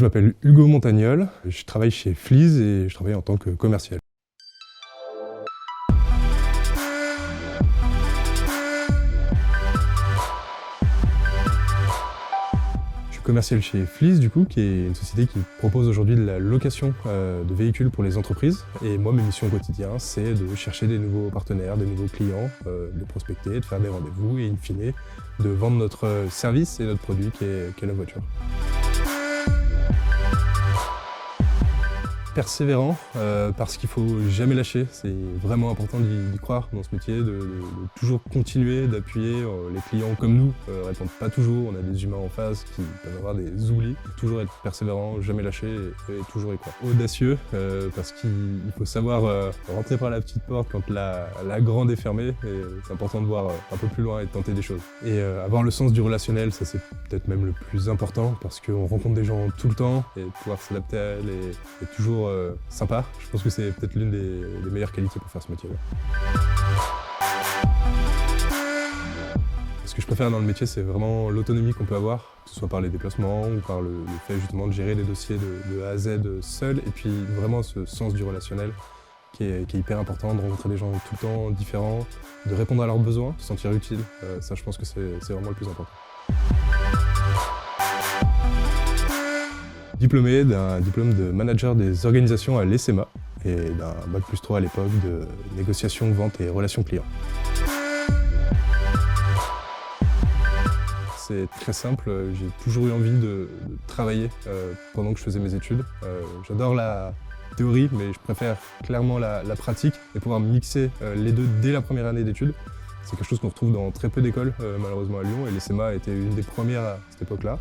je m'appelle Hugo Montagnol, je travaille chez Fleas et je travaille en tant que commercial. Je suis commercial chez Fleas, du coup, qui est une société qui propose aujourd'hui de la location de véhicules pour les entreprises. Et moi, mes missions au quotidien, c'est de chercher des nouveaux partenaires, des nouveaux clients, de prospecter, de faire des rendez-vous et in fine, de vendre notre service et notre produit qui est la voiture. Persévérant, parce qu'il faut jamais lâcher, c'est vraiment important d'y croire dans ce métier, de toujours continuer, d'appuyer. Les clients comme nous répondent pas toujours, on a des humains en face qui peuvent avoir des oublis. Toujours être persévérant, jamais lâcher et toujours y croire. Audacieux, parce qu'il faut savoir rentrer par la petite porte quand la grande est fermée, et c'est important de voir un peu plus loin et de tenter des choses. Et avoir le sens du relationnel, ça c'est peut-être même le plus important, parce qu'on rencontre des gens tout le temps, et pouvoir s'adapter à elle est toujours sympa. Je pense que c'est peut-être l'une des meilleures qualités pour faire ce métier-là. Ce que je préfère dans le métier, c'est vraiment l'autonomie qu'on peut avoir, que ce soit par les déplacements ou par le fait justement de gérer des dossiers de A à Z seul, et puis vraiment ce sens du relationnel qui est hyper important, de rencontrer des gens tout le temps différents, de répondre à leurs besoins, de se sentir utile. Ça, je pense que c'est vraiment le plus important. Diplômé d'un diplôme de manager des organisations à l'ESMA et d'un bac+3 à l'époque de négociation, vente et relations clients. C'est très simple, j'ai toujours eu envie de travailler pendant que je faisais mes études. J'adore la théorie, mais je préfère clairement la pratique et pouvoir mixer les deux dès la première année d'études. C'est quelque chose qu'on retrouve dans très peu d'écoles, malheureusement à Lyon, et l'ESMA était une des premières à cette époque-là.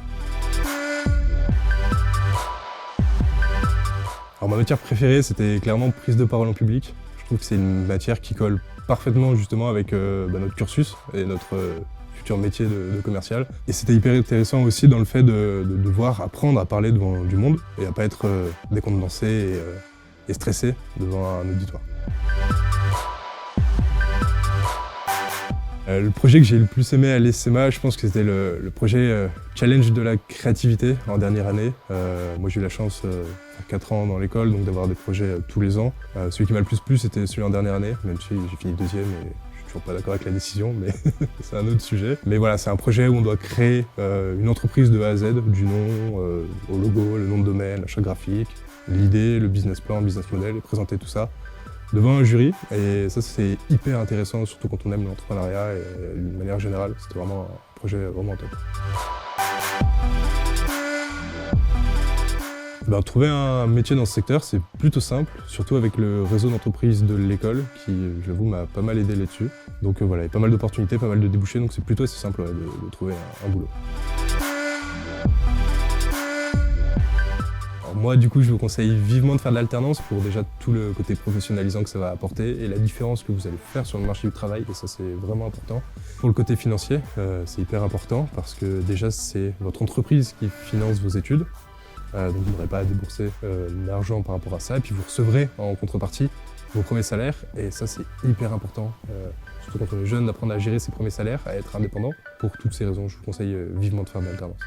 Alors, ma matière préférée, c'était clairement prise de parole en public. Je trouve que c'est une matière qui colle parfaitement justement avec notre cursus et notre futur métier de commercial. Et c'était hyper intéressant aussi dans le fait de devoir apprendre à parler devant du monde et à pas être décontenancé et stressé devant un auditoire. Le projet que j'ai le plus aimé à l'ESMA, je pense que c'était le projet Challenge de la créativité en dernière année. Moi j'ai eu la chance, faire 4 ans dans l'école, donc d'avoir des projets tous les ans. Celui qui m'a le plus plu, c'était celui en dernière année, même si j'ai fini deuxième et je suis toujours pas d'accord avec la décision, mais c'est un autre sujet. Mais voilà, c'est un projet où on doit créer une entreprise de A à Z, du nom au logo, le nom de domaine, l'achat graphique, l'idée, le business plan, le business model, et présenter tout ça devant un jury, et ça c'est hyper intéressant, surtout quand on aime l'entrepreneuriat et d'une manière générale. C'était vraiment un projet vraiment top. Trouver un métier dans ce secteur, c'est plutôt simple, surtout avec le réseau d'entreprises de l'école qui, j'avoue, m'a pas mal aidé là-dessus. Donc voilà, il y a pas mal d'opportunités, pas mal de débouchés, donc c'est plutôt assez simple de trouver un boulot. Moi, du coup, je vous conseille vivement de faire de l'alternance pour déjà tout le côté professionnalisant que ça va apporter et la différence que vous allez faire sur le marché du travail, et ça, c'est vraiment important. Pour le côté financier, c'est hyper important parce que déjà, c'est votre entreprise qui finance vos études, donc vous n'aurez pas à débourser d'argent par rapport à ça, et puis vous recevrez en contrepartie vos premiers salaires, et ça, c'est hyper important, surtout quand on est jeune, d'apprendre à gérer ses premiers salaires, à être indépendant. Pour toutes ces raisons, je vous conseille vivement de faire de l'alternance.